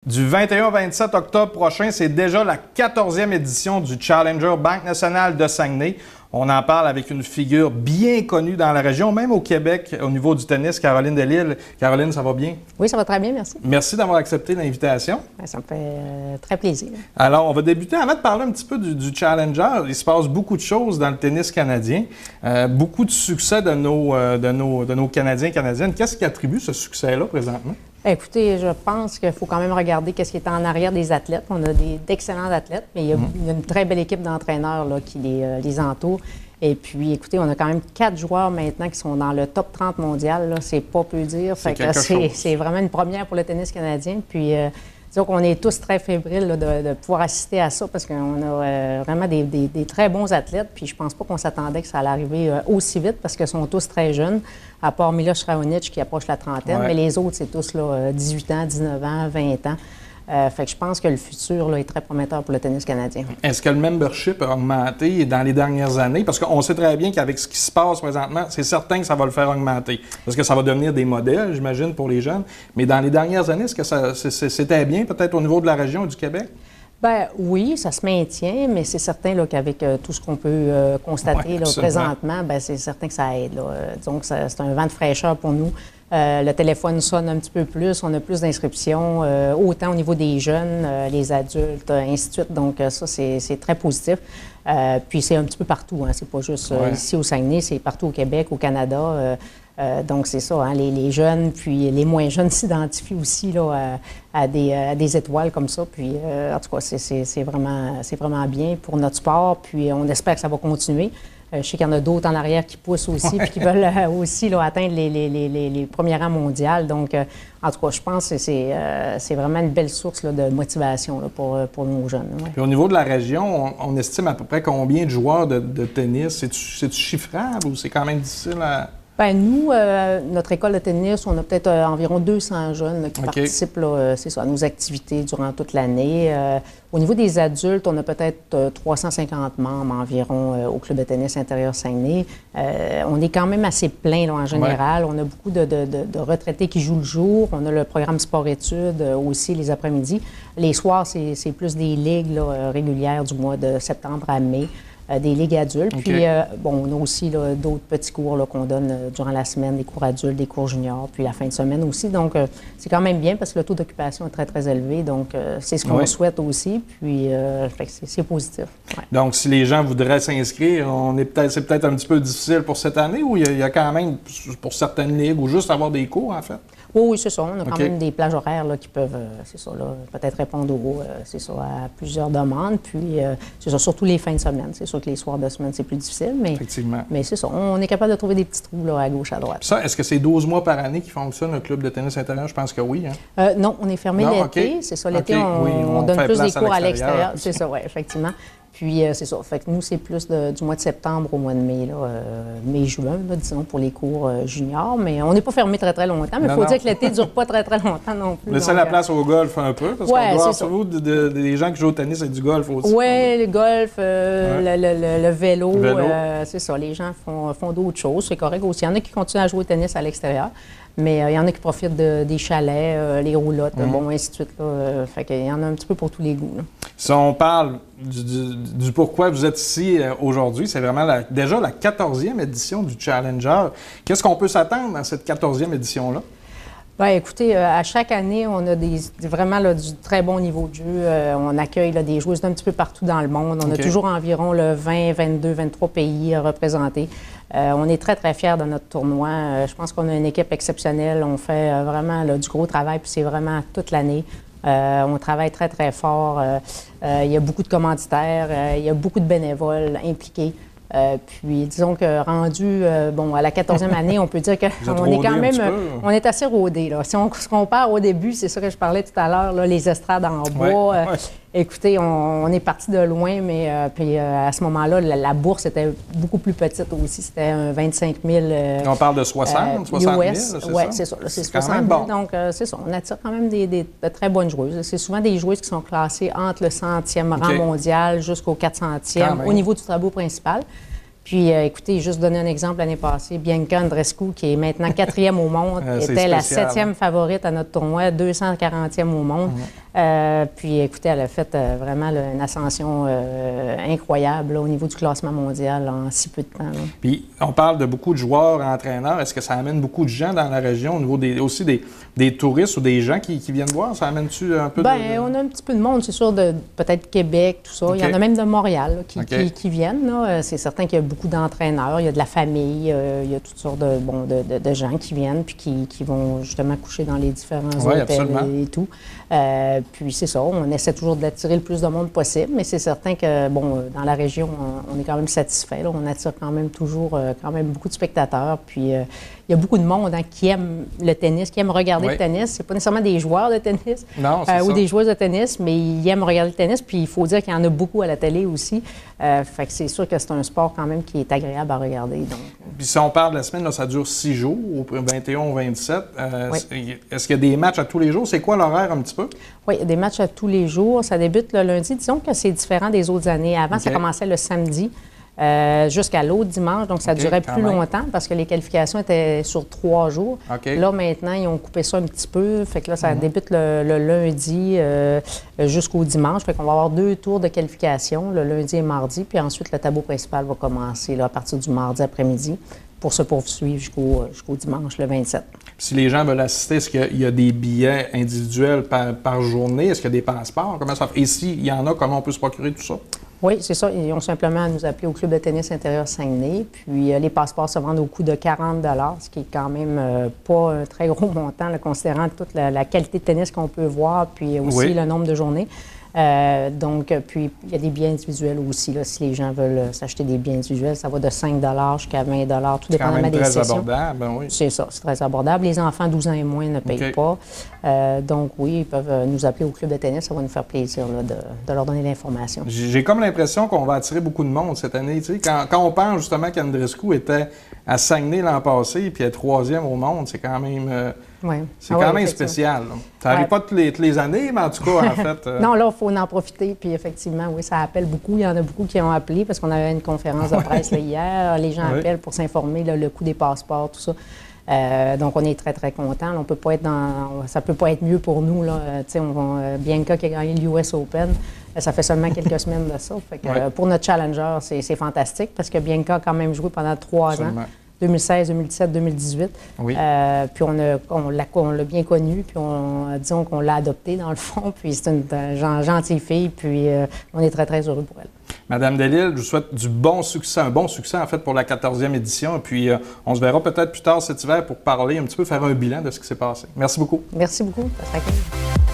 Du 21 au 27 octobre prochain, c'est déjà la 14e édition du Challenger Banque nationale de Saguenay. On en parle avec une figure bien connue dans la région, même au Québec, au niveau du tennis, Caroline Delisle. Caroline, ça va bien? Oui, ça va très bien, merci. Merci d'avoir accepté l'invitation. Ça me fait très plaisir. Alors, on va débuter avant de parler un petit peu du Challenger. Il se passe beaucoup de choses dans le tennis canadien, beaucoup de succès de nos Canadiens et Canadiennes. Qu'est-ce qui attribue ce succès-là présentement? Écoutez, je pense qu'il faut quand même regarder ce qui est en arrière des athlètes. On a d'excellents athlètes, mais il y a une très belle équipe d'entraîneurs là, qui les entoure. Et puis, écoutez, on a quand même 4 joueurs maintenant qui sont dans le top 30 mondial. C'est pas peu dire. C'est vraiment une première pour le tennis canadien. Puis, disons qu'on est tous très fébriles là, de pouvoir assister à ça parce qu'on a vraiment des très bons athlètes. Puis, je pense pas qu'on s'attendait que ça allait arriver aussi vite parce qu'ils sont tous très jeunes, à part Miloš Raonic qui approche la trentaine. Ouais. Mais les autres, c'est tous là, 18 ans, 19 ans, 20 ans. Fait que je pense que le futur là, est très prometteur pour le tennis canadien. Est-ce que le membership a augmenté dans les dernières années? Parce qu'on sait très bien qu'avec ce qui se passe présentement, c'est certain que ça va le faire augmenter. Parce que ça va devenir des modèles, j'imagine, pour les jeunes. Mais dans les dernières années, est-ce que c'était bien, peut-être au niveau de la région et du Québec? Bien, oui, ça se maintient, mais c'est certain là, qu'avec tout ce qu'on peut constater là, présentement, bien, c'est certain que ça aide. Là. Disons que c'est un vent de fraîcheur pour nous. Le téléphone sonne un petit peu plus, on a plus d'inscriptions, autant au niveau des jeunes, les adultes, ainsi de suite. Donc, ça, c'est très positif. Puis, c'est un petit peu partout. Hein. C'est pas juste ici au Saguenay, c'est partout au Québec, au Canada. Donc, c'est ça, hein, les jeunes, puis les moins jeunes s'identifient aussi là, à des étoiles comme ça. Puis, en tout cas, c'est vraiment bien pour notre sport. Puis, on espère que ça va continuer. Je sais qu'il y en a d'autres en arrière qui poussent aussi, puis qui veulent aussi là, atteindre les premiers rangs mondiaux. Donc, en tout cas, je pense que c'est vraiment une belle source là, de motivation là, pour nos jeunes. Ouais. Puis au niveau de la région, on estime à peu près combien de joueurs de tennis? C'est-tu chiffrable ou c'est quand même difficile à... Bien, nous, notre école de tennis, on a peut-être environ 200 jeunes là, qui participent c'est ça, à nos activités durant toute l'année. Au niveau des adultes, on a peut-être 350 membres environ au club de tennis intérieur Saguenay. On est quand même assez plein là, en général. Ouais. On a beaucoup de retraités qui jouent le jour. On a le programme sport-études aussi les après-midi. Les soirs, c'est plus des ligues là, régulières du mois de septembre à mai. Des ligues adultes. Puis, bon, on a aussi d'autres petits cours qu'on donne durant la semaine, des cours adultes, des cours juniors, puis la fin de semaine aussi. Donc, c'est quand même bien parce que le taux d'occupation est très, très élevé. Donc, c'est ce qu'on souhaite aussi. Puis, c'est positif. Ouais. Donc, si les gens voudraient s'inscrire, c'est peut-être un petit peu difficile pour cette année ou il y a quand même, pour certaines ligues, ou juste avoir des cours, en fait? Oui, c'est ça. On a quand même des plages horaires là, qui peuvent, peut-être répondre à plusieurs demandes. Puis, c'est ça, surtout les fins de semaine. C'est sûr que les soirs de semaine, c'est plus difficile, mais, effectivement. Mais c'est ça. On est capable de trouver des petits trous là, à gauche, à droite. Ça, est-ce que c'est 12 mois par année qui fonctionne, le club de tennis intérieur? Je pense que oui. Hein? Non, on est fermé l'été. C'est ça, l'été, on donne plus des cours à l'extérieur. C'est ça, oui, effectivement. Puis, c'est ça. Fait que nous, c'est plus du mois de septembre au mois de mai, mai-juin, disons, pour les cours juniors. Mais on n'est pas fermé très, très longtemps. Mais il faut dire que l'été ne dure pas très, très longtemps non plus. Laissez la place au golf un peu, parce qu'on doit avoir sur vous des gens qui jouent au tennis et du golf aussi. Oui, le golf, le vélo. C'est ça. Les gens font d'autres choses. C'est correct aussi. Il y en a qui continuent à jouer au tennis à l'extérieur. Mais il y en a qui profitent des chalets, les roulottes, bon, ainsi de suite. Fait qu'il y en a un petit peu pour tous les goûts. Là. Si on parle du pourquoi vous êtes ici aujourd'hui, c'est vraiment déjà la 14e édition du Challenger. Qu'est-ce qu'on peut s'attendre dans cette 14e édition-là? Bien, écoutez, à chaque année, on a vraiment là, du très bon niveau de jeu. On accueille là, des joueuses d'un petit peu partout dans le monde. On a toujours environ 20, 22, 23 pays représentés. On est très, très fiers de notre tournoi. Je pense qu'on a une équipe exceptionnelle. On fait vraiment là, du gros travail, puis c'est vraiment toute l'année. On travaille très, très fort. Il y a beaucoup de commanditaires. Il y a beaucoup de bénévoles impliqués. Puis, disons que rendu à la 14e année, on peut dire qu'on est quand même, on est assez rodé. Là. Si on se compare au début, c'est ça que je parlais tout à l'heure, là, les estrades en bois. Écoutez, on est parti de loin, mais puis à ce moment-là, la bourse était beaucoup plus petite aussi. C'était 25 000 on parle de 60 000, c'est ça? Oui, c'est ça. C'est 60 000. Bon. Donc, c'est ça. On attire quand même de très bonnes joueuses. C'est souvent des joueuses qui sont classées entre le 100e rang mondial jusqu'au 400e au niveau du tableau principal. Puis, écoutez, juste donner un exemple, l'année passée, Bianca Andreescu, qui est maintenant 4e au monde, était la 7e favorite à notre tournoi, 240e au monde. Puis, écoutez, elle a fait vraiment là, une ascension incroyable là, au niveau du classement mondial en si peu de temps. Là. Puis, on parle de beaucoup de joueurs, entraîneurs. Est-ce que ça amène beaucoup de gens dans la région, au niveau aussi des touristes ou des gens qui viennent voir? Ça amène-tu un peu on a un petit peu de monde, c'est sûr, de peut-être Québec, tout ça. Okay. Il y en a même de Montréal là, qui viennent. Là. C'est certain qu'il y a beaucoup d'entraîneurs, il y a de la famille, il y a toutes sortes de gens qui viennent puis qui vont justement coucher dans les différents hôtels et tout. Puis c'est ça, on essaie toujours d'attirer le plus de monde possible, mais c'est certain que, dans la région, on est quand même satisfait. Là. On attire quand même toujours beaucoup de spectateurs. Puis il y a beaucoup de monde qui aime le tennis, qui aime regarder le tennis. C'est pas nécessairement des joueurs de tennis ou des joueuses de tennis, mais ils aiment regarder le tennis. Puis il faut dire qu'il y en a beaucoup à la télé aussi. Fait que c'est sûr que c'est un sport quand même qui est agréable à regarder. Donc. Puis si on parle de la semaine, là, ça dure 6 jours, au 21 au 27. Est-ce qu'il y a des matchs à tous les jours? C'est quoi l'horaire un petit peu? Oui, il y a des matchs à tous les jours. Ça débute le lundi. Disons que c'est différent des autres années. Avant, ça commençait le samedi. Jusqu'à l'autre dimanche, donc ça durait plus longtemps parce que les qualifications étaient sur 3 jours. Là, maintenant, ils ont coupé ça un petit peu, fait que là, ça débute le lundi jusqu'au dimanche, fait qu'on va avoir 2 tours de qualification, le lundi et mardi, puis ensuite, le tableau principal va commencer là, à partir du mardi après-midi pour se poursuivre jusqu'au dimanche, le 27. Si les gens veulent assister, est-ce qu'il y a des billets individuels par journée? Est-ce qu'il y a des passeports? Comment ça fait? Et s'il y en a, comment on peut se procurer tout ça? Oui, c'est ça. Ils ont simplement à nous appeler au Club de tennis intérieur Saguenay. Puis les passeports se vendent au coût de 40 $, ce qui est quand même pas un très gros montant, là, considérant toute la qualité de tennis qu'on peut voir, puis aussi le nombre de journées. Donc, puis il y a des billets individuels aussi. Là, si les gens veulent s'acheter des billets individuels, ça va de 5 $ jusqu'à 20 $, tout dépendamment des sessions. C'est abordable, oui. C'est ça, c'est très abordable. Les enfants 12 ans et moins ne payent pas. Donc, oui, ils peuvent nous appeler au club de tennis. Ça va nous faire plaisir là, de leur donner l'information. J'ai comme l'impression qu'on va attirer beaucoup de monde cette année. Tu sais, quand on pense justement qu'Andreescu était à Saguenay l'an passé puis est 3e au monde, c'est quand même... C'est quand même spécial. Là. Ça n'arrive pas toutes les années, mais en tout cas, en fait... Non, là, il faut en profiter. Puis effectivement, oui, ça appelle beaucoup. Il y en a beaucoup qui ont appelé parce qu'on avait une conférence de presse là, hier. Les gens appellent pour s'informer, le coût des passeports, tout ça. Donc, on est très, très contents. On peut pas être ça peut pas être mieux pour nous. Là. Bianca qui a gagné l'US Open, ça fait seulement quelques semaines de ça. Fait que, pour notre challenger, c'est fantastique parce que Bianca a quand même joué pendant 3 ans. 2016, 2017, 2018. Puis on l'a bien connue, puis disons qu'on l'a adoptée dans le fond, puis c'est une gentille fille, puis on est très, très heureux pour elle. Madame Delisle, je vous souhaite du bon succès, un bon succès en fait pour la 14e édition, puis on se verra peut-être plus tard cet hiver pour parler un petit peu, faire un bilan de ce qui s'est passé. Merci beaucoup. Merci beaucoup. Ça serait cool.